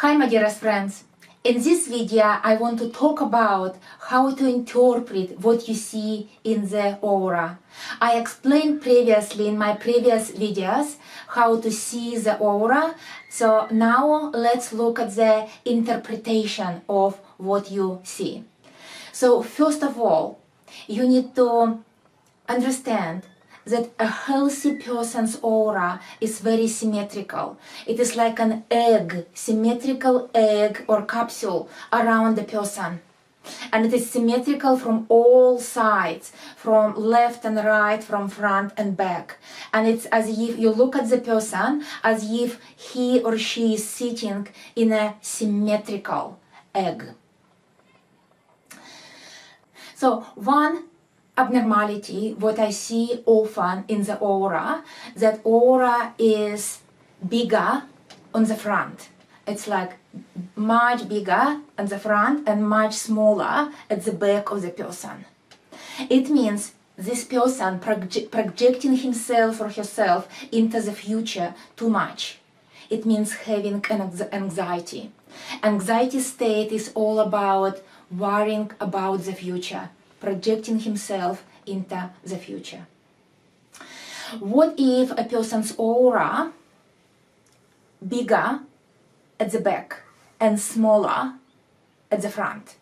Hi my dearest friends, in this video I want to talk about how to interpret what you see in the aura. I explained previously in my previous videos how to see the aura, so now let's look at the interpretation of what you see. So first of all, you need to understand that a healthy person's aura is very symmetrical. It is like an egg, symmetrical egg or capsule around the person. And it is symmetrical from all sides, from left and right, from front and back. And it's as if you look at the person as if he or she is sitting in a symmetrical egg. So one abnormality, what I see often in the aura, that aura is bigger on the front. It's like much bigger on the front and much smaller at the back of the person. It means this person projecting himself or herself into the future too much. It means having anxiety. Anxiety state is all about worrying about the future, projecting himself into the future. What if a person's aura bigger at the back and smaller at the front?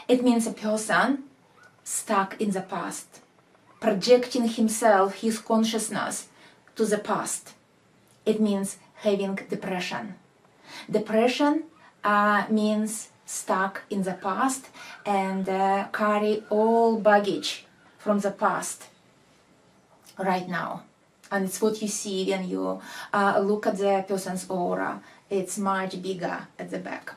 It means a person stuck in the past, projecting himself, his consciousness to the past. It means having depression. Depression means stuck in the past and carry all baggage from the past right now. And it's what you see when you look at the person's aura. It's much bigger at the back.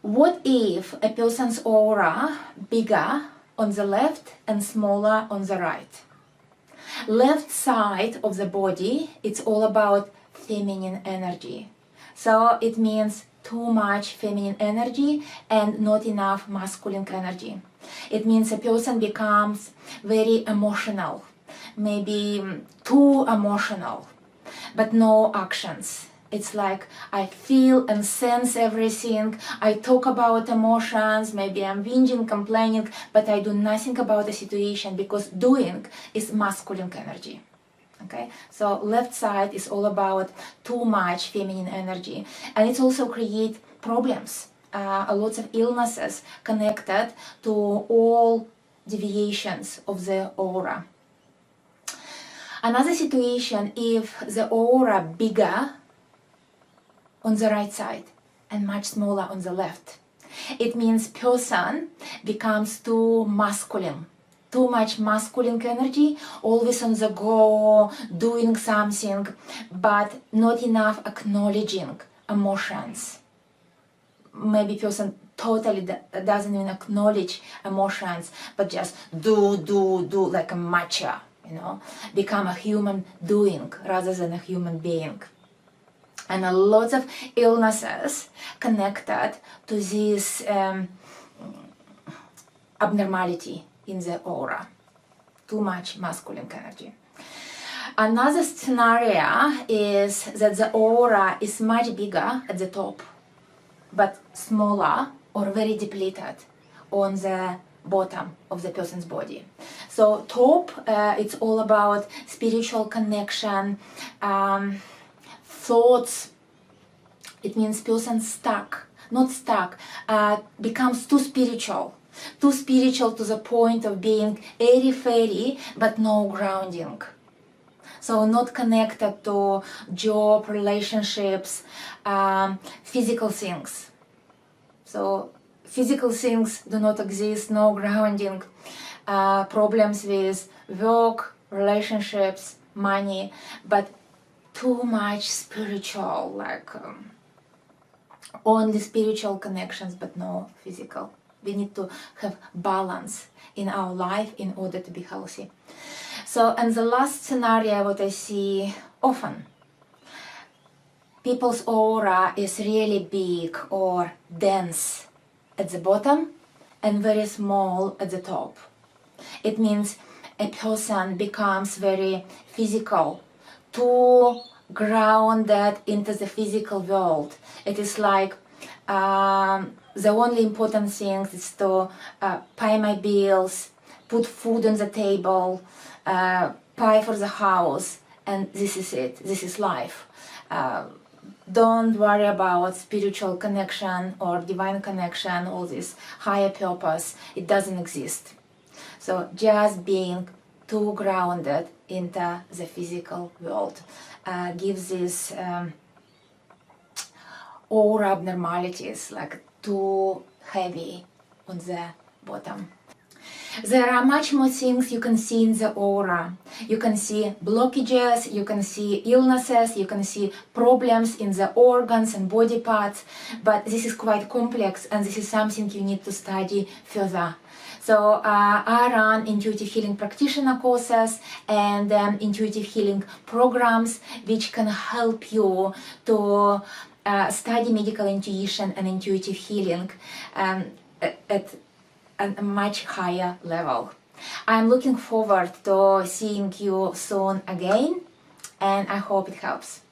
What if a person's aura bigger on the left and smaller on the right? Left side of the body, it's all about feminine energy. So it means too much feminine energy and not enough masculine energy. It means a person becomes very emotional, maybe too emotional, but no actions. It's like I feel and sense everything, I talk about emotions, maybe I'm whinging, complaining, but I do nothing about the situation because doing is masculine energy. Okay, so left side is all about too much feminine energy, and it also creates problems, lots of illnesses connected to all deviations of the aura. Another situation, if the aura bigger on the right side and much smaller on the left, it means person becomes too masculine. Too much masculine energy, always on the go, doing something, but not enough acknowledging emotions. Maybe person totally doesn't even acknowledge emotions, but just do like a macho, become a human doing rather than a human being. And a lot of illnesses connected to this abnormality in the aura, too much masculine energy. Another scenario is that the aura is much bigger at the top, but smaller or very depleted on the bottom of the person's body. So top, it's all about spiritual connection, thoughts. It means person stuck, not stuck, becomes too spiritual to the point of being airy-fairy, but no grounding. So not connected to job, relationships, physical things. So physical things do not exist, no grounding, problems with work, relationships, money, but too much spiritual, like only spiritual connections, but no physical. We need to have balance in our life in order to be healthy. So, and the last scenario, what I see often, people's aura is really big or dense at the bottom and very small at the top. It means a person becomes very physical, too grounded into the physical world. It is like the only important thing is to pay my bills, put food on the table, pay for the house, and this is it. This is life. Don't worry about spiritual connection or divine connection, all this higher purpose. It doesn't exist. So just being too grounded into the physical world gives this aura abnormalities, like too heavy on the bottom. There are much more things you can see in the aura. You can see blockages, you can see illnesses, you can see problems in the organs and body parts, but this is quite complex and this is something you need to study further. So I run intuitive healing practitioner courses and intuitive healing programs which can help you to study medical intuition and intuitive healing at a much higher level. I'm looking forward to seeing you soon again, and I hope it helps.